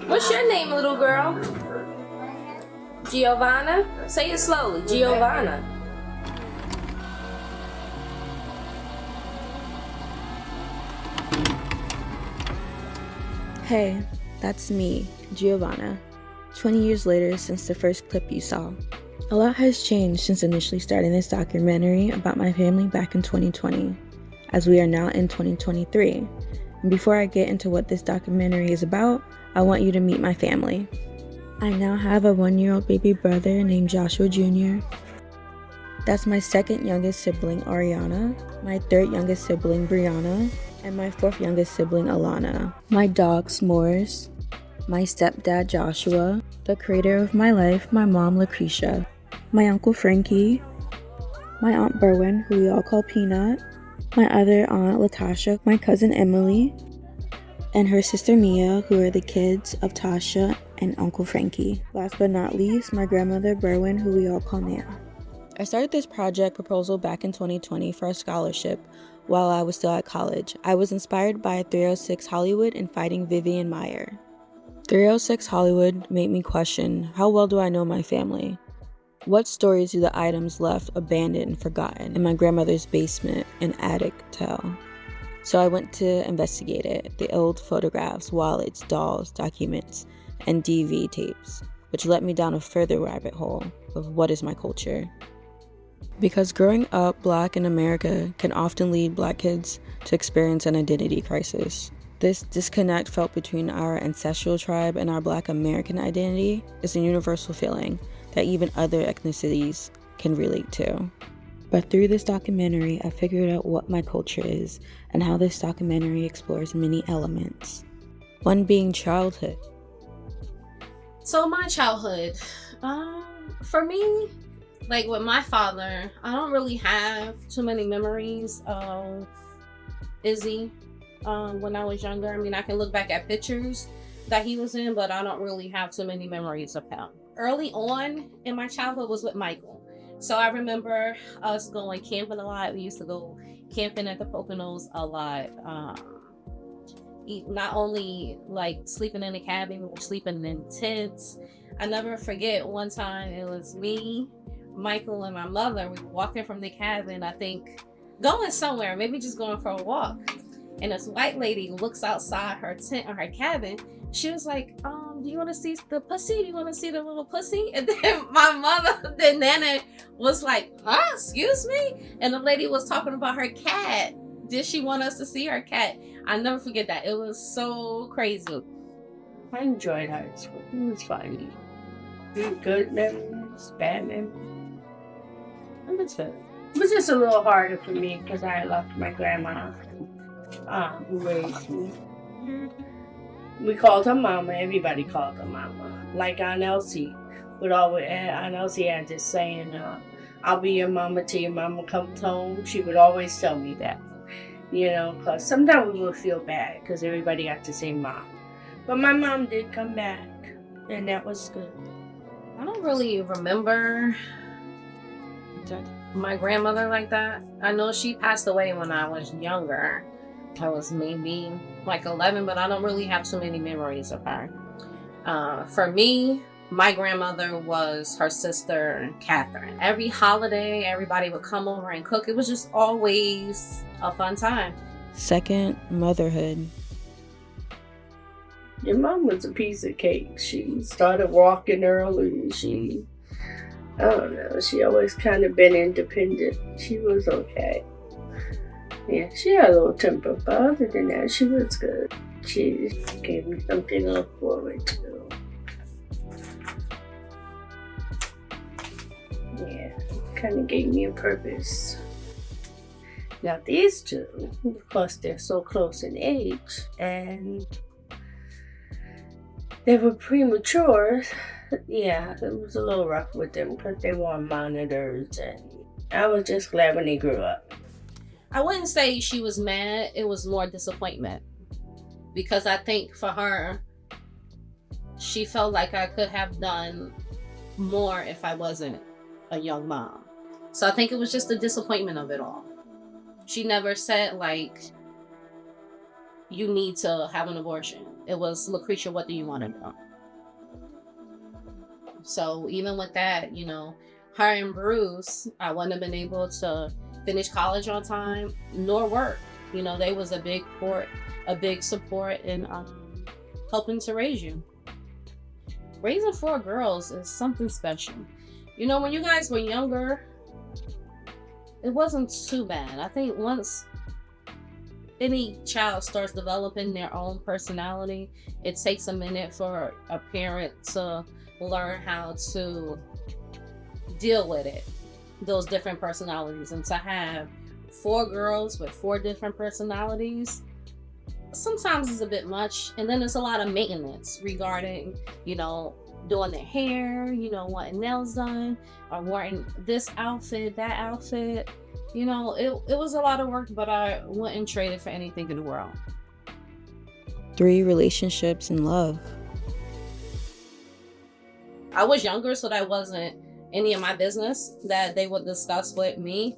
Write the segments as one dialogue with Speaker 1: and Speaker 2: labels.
Speaker 1: What's your name, little girl? Giovanna? Say it slowly. Giovanna.
Speaker 2: Hey, that's me, Giovanna. 20 years later since the first clip you saw. A lot has changed since initially starting this documentary about my family back in 2020, as we are now in 2023. And before I get into what this documentary is about, I want you to meet my family. I now have a 1-year-old baby brother named Joshua Jr. That's my second youngest sibling, Ariana, my third youngest sibling, Brianna, and my fourth youngest sibling, Alana. My dog, S'mores, my stepdad, Joshua, the creator of my life, my mom, Lucretia, my uncle, Frankie, my aunt, Berwin, who we all call Peanut, my other aunt, Latasha, my cousin, Emily, and her sister, Mia, who are the kids of Tasha and Uncle Frankie. Last but not least, my grandmother, Berwin, who we all call Nan. I started this project proposal back in 2020 for a scholarship while I was still at college. I was inspired by 306 Hollywood and Fighting Vivian Maier. 306 Hollywood made me question, how well do I know my family? What stories do the items left abandoned and forgotten in my grandmother's basement and attic tell? So I went to investigate it, the old photographs, wallets, dolls, documents, and DV tapes, which led me down a further rabbit hole of what is my culture. Because growing up Black in America can often lead Black kids to experience an identity crisis. This disconnect felt between our ancestral tribe and our Black American identity is a universal feeling that even other ethnicities can relate to. But through this documentary, I figured out what my culture is and how this documentary explores many elements. One being childhood.
Speaker 1: So my childhood, for me, like with my father, I don't really have too many memories of Izzy when I was younger. I mean, I can look back at pictures that he was in, but I don't really have too many memories of him. Early on in my childhood was with Michael. So I remember us going camping a lot. We used to go camping at the Poconos a lot. Not only like sleeping in a cabin, we were sleeping in tents. I never forget one time it was me, Michael, and my mother. We were walking from the cabin, I think going somewhere, maybe just going for a walk. And this white lady looks outside her tent or her cabin. She was like, do you want to see the pussy? Do you want to see the little pussy? And then my mother, then Nana was like, excuse me? And the lady was talking about her cat. Did she want us to see her cat? I'll never forget that. It was so crazy.
Speaker 3: I enjoyed high school. It was fun. Good memories, bad memories. It was good. It was just a little harder for me because I lost my grandma who raised me. We called her mama. Everybody called her mama. Like Aunt Elsie would always. Aunt Elsie had this saying, "I'll be your mama till your mama comes home." She would always tell me that, because sometimes we would feel bad because everybody got to say mom. But my mom did come back, and that was good.
Speaker 1: I don't really remember my grandmother like that. I know she passed away when I was younger. I was maybe like 11, but I don't really have too many memories of her. For me, my grandmother was her sister, Catherine. Every holiday, everybody would come over and cook. It was just always a fun time.
Speaker 2: Second, motherhood.
Speaker 3: Your mom was a piece of cake. She started walking early. I don't know, she always kind of been independent. She was okay. Yeah, she had a little temper, but other than that, she was good. She gave me something to look forward to. Yeah, kind of gave me a purpose. Now these two, of course, they're so close in age, and they were premature. Yeah, it was a little rough with them because they were on monitors, and I was just glad when they grew up.
Speaker 1: I wouldn't say she was mad. It was more disappointment. Because I think for her, she felt like I could have done more if I wasn't a young mom. So I think it was just the disappointment of it all. She never said like, you need to have an abortion. It was, Lucretia, what do you want to do? So even with that, her and Bruce, I wouldn't have been able to finish college on time nor work. They was a big support in helping to raise you. Raising 4 girls is something special. When you guys were younger, it wasn't too bad. I think once any child starts developing their own personality, it takes a minute for a parent to learn how to deal with it, those different personalities. And to have 4 girls with 4 different personalities, sometimes it's a bit much. And then there's a lot of maintenance regarding, doing their hair, wanting nails done, or wanting this outfit, that outfit. It was a lot of work, but I wouldn't trade it for anything in the world.
Speaker 2: 3 relationships and love.
Speaker 1: I was younger, so that wasn't any of my business that they would discuss with me.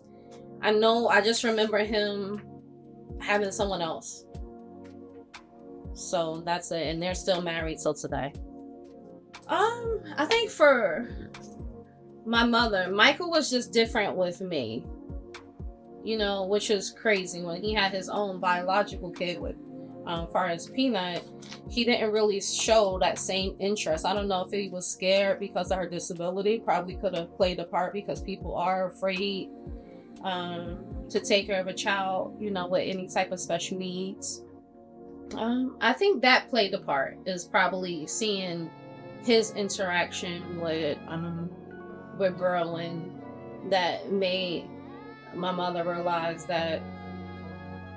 Speaker 1: I just remember him having someone else. So that's it. And they're still married till today. I think for my mother, Michael was just different with me. Which is crazy. When he had his own biological kid with far as Peanut, he didn't really show that same interest. I don't know if he was scared because of her disability. Probably could have played a part because people are afraid to take care of a child, with any type of special needs. I think that played a part, is probably seeing his interaction with Berlin that made my mother realize that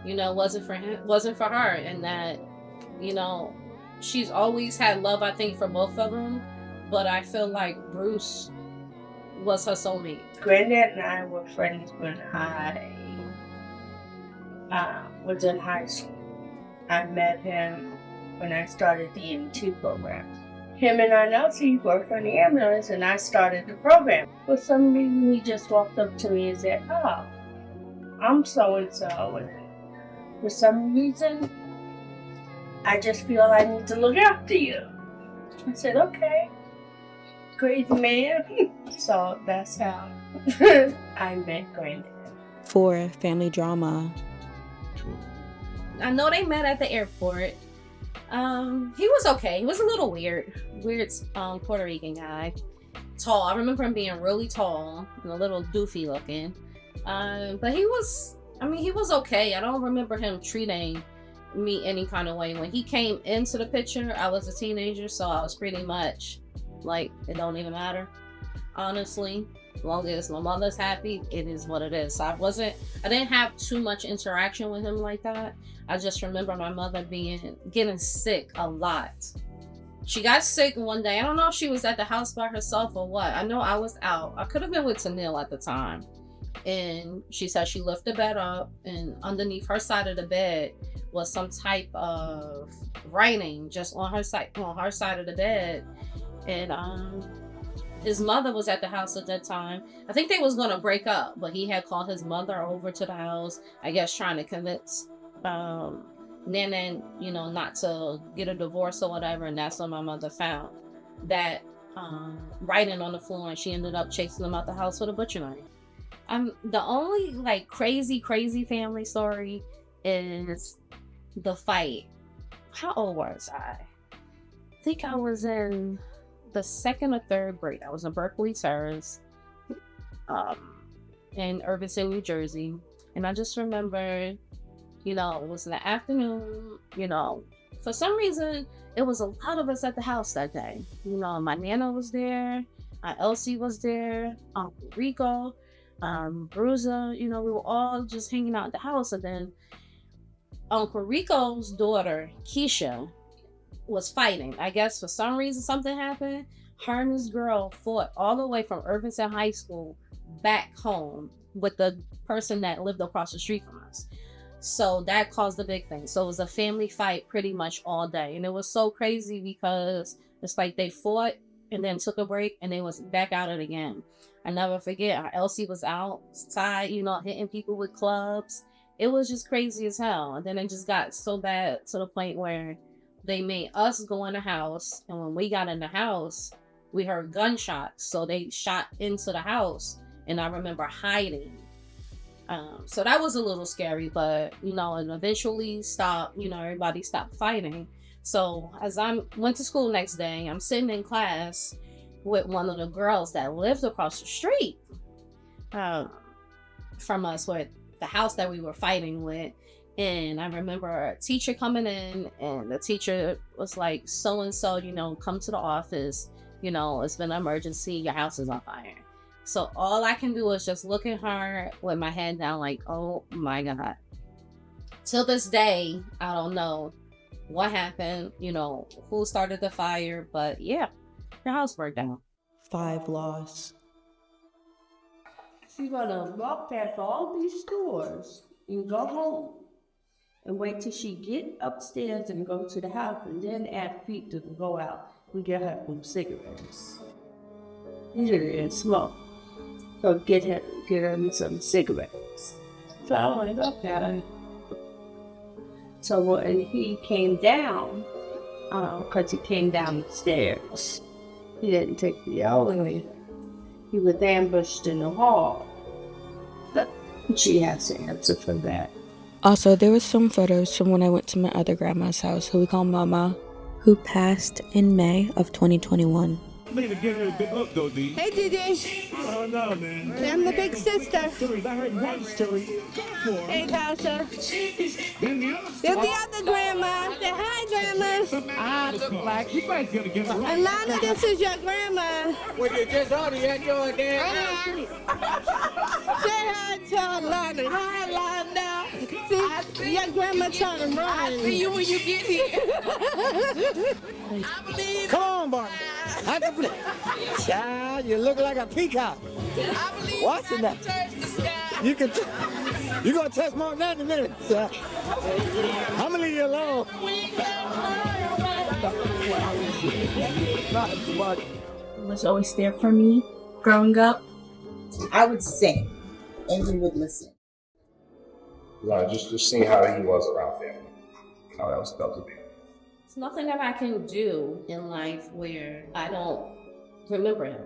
Speaker 1: wasn't for her, and that she's always had love, I think, for both of them, but I feel like Bruce was her soulmate.
Speaker 3: Granddad and I were friends when I was in high school. I met him when I started the EMT program. Him and Aunt Elsie worked on the ambulance, and I started the program. For some reason, he just walked up to me and said, "Oh, I'm so-and-so." And for some reason, I just feel I need to look after you. I said, "Okay, crazy man." So that's how I met Granddad.
Speaker 2: 4, family drama.
Speaker 1: I know they met at the airport. He was okay. He was a little weird Puerto Rican guy. Tall. I remember him being really tall and a little doofy looking. But he was okay. I don't remember him treating me any kind of way. When he came into the picture, I was a teenager, so I was pretty much like, it don't even matter. Honestly, as long as my mother's happy, it is what it is. So I didn't have too much interaction with him like that. I just remember my mother getting sick a lot. She got sick one day. I don't know if she was at the house by herself or what. I know I was out. I could have been with Tanil at the time. And she said she lifted the bed up, and underneath her side of the bed was some type of writing just on her side of the bed. And his mother was at the house at that time. I think they was gonna break up, but he had called his mother over to the house, I guess trying to convince Nana, not to get a divorce or whatever. And that's when my mother found that writing on the floor, and she ended up chasing them out the house with a butcher knife. The only crazy family story is the fight. How old was I? I think I was in the 2nd or 3rd grade. I was in Berkeley Terrace, in Irvington, New Jersey. And I just remember, it was in the afternoon, for some reason, it was a lot of us at the house that day. My Nana was there, Aunt Elsie was there, Uncle Rico, Bruiser, we were all just hanging out at the house. And then Uncle Rico's daughter, Keisha, was fighting. I guess for some reason something happened. Her and this girl fought all the way from Irvington High School back home with the person that lived across the street from us. So that caused a big thing. So it was a family fight pretty much all day. And it was so crazy because it's like they fought and then took a break and they was back at it again. I never forget, Elsie was outside, hitting people with clubs. It was just crazy as hell. And then it just got so bad to the point where they made us go in the house. And when we got in the house, we heard gunshots. So they shot into the house. And I remember hiding. So that was a little scary, but, you know, and eventually stopped, you know, everybody stopped fighting. So as I went to school next day, I'm sitting in class with one of the girls that lived across the street from us, with the house that we were fighting with. And I remember a teacher coming in, and the teacher was like, so-and-so, you know, come to the office, you know, it's been an emergency, your house is on fire. So all I can do is just look at her with my head down like, oh my God. Till this day, I don't know what happened, you know, who started the fire, but yeah, your house burned down.
Speaker 2: 5 lost.
Speaker 3: She's gonna walk past all these stores and go home and wait till she get upstairs and go to the house, and then ask Pete to go out and get her some cigarettes. Usually and smoke. So get her some cigarettes. So I went up there. So when he came down, because he came down the stairs, he didn't take the elevator. He was ambushed in the hall. But she has to answer for that.
Speaker 2: Also, there was some photos from when I went to my other grandma's house, who we call Mama, who passed in May of 2021.
Speaker 4: Need to give her a big look, though, D.
Speaker 5: Hey, Didi.
Speaker 4: Oh, no, man.
Speaker 5: I'm the big sister.
Speaker 4: Stories. I heard one story.
Speaker 5: Hey, Tasha.
Speaker 4: Then the other
Speaker 5: There's the other grandma. Say hi, grandma.
Speaker 4: I look like you might gonna give her a
Speaker 5: Alana, this is your grandma.
Speaker 6: Well, you just already had your damn
Speaker 5: Say hi to Alana. Hi, Alana. See, your grandma trying to run. I see you when you get here.
Speaker 6: Come on, Barney. Child, you look like a peacock. Watching that. You can. You're gonna test more than that in a minute. I'm gonna leave you alone.
Speaker 7: He was always there for me growing up.
Speaker 8: I would sing, and he would listen.
Speaker 9: Just seeing how he was around family, how that was felt to be.
Speaker 1: It's nothing that I can do in life where I don't remember him.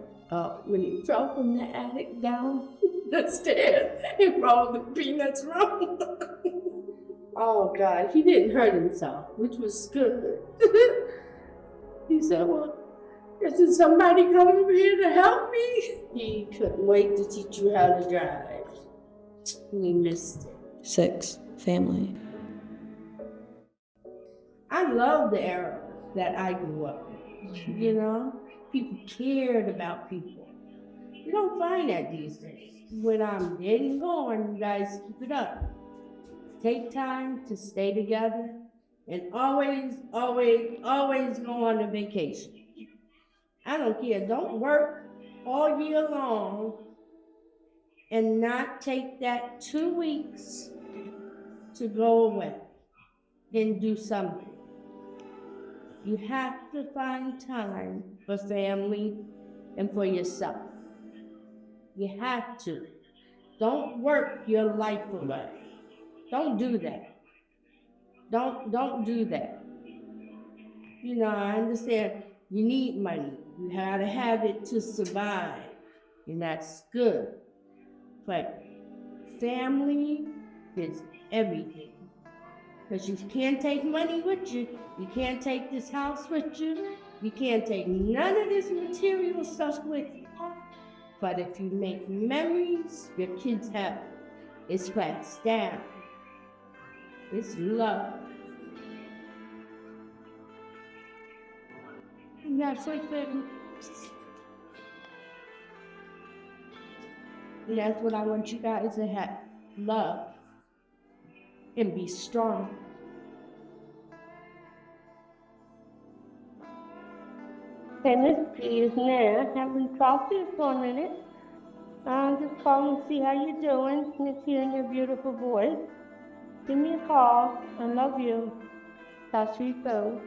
Speaker 3: When he fell from the attic down the stairs and rolled the peanuts wrong. Oh God, he didn't hurt himself, which was good. He said, well, isn't somebody coming over here to help me? He couldn't wait to teach you how to drive. We missed it.
Speaker 2: 6. Family.
Speaker 3: I love the era that I grew up in. You know, people cared about people. You don't find that these days. When I'm dead and gone, you guys keep it up. Take time to stay together, and always, always, always go on a vacation. I don't care. Don't work all year long and not take that 2 weeks to go away and do something. You have to find time for family and for yourself. You have to. Don't work your life away. Don't do that. Don't do that. You know, I understand you need money. You gotta have it to survive, and that's good. But family is everything. Because you can't take money with you. You can't take this house with you. You can't take none of this material stuff with you. But if you make memories, your kids have, it's passed down. It's love. And that's what and that's what I want you guys to have. Love. And be strong. Hey, Miss P is now. Haven't talked to you for a minute. I'm just calling to see how you're doing. Miss hearing your beautiful voice. Give me a call. I love you. Talk to you soon.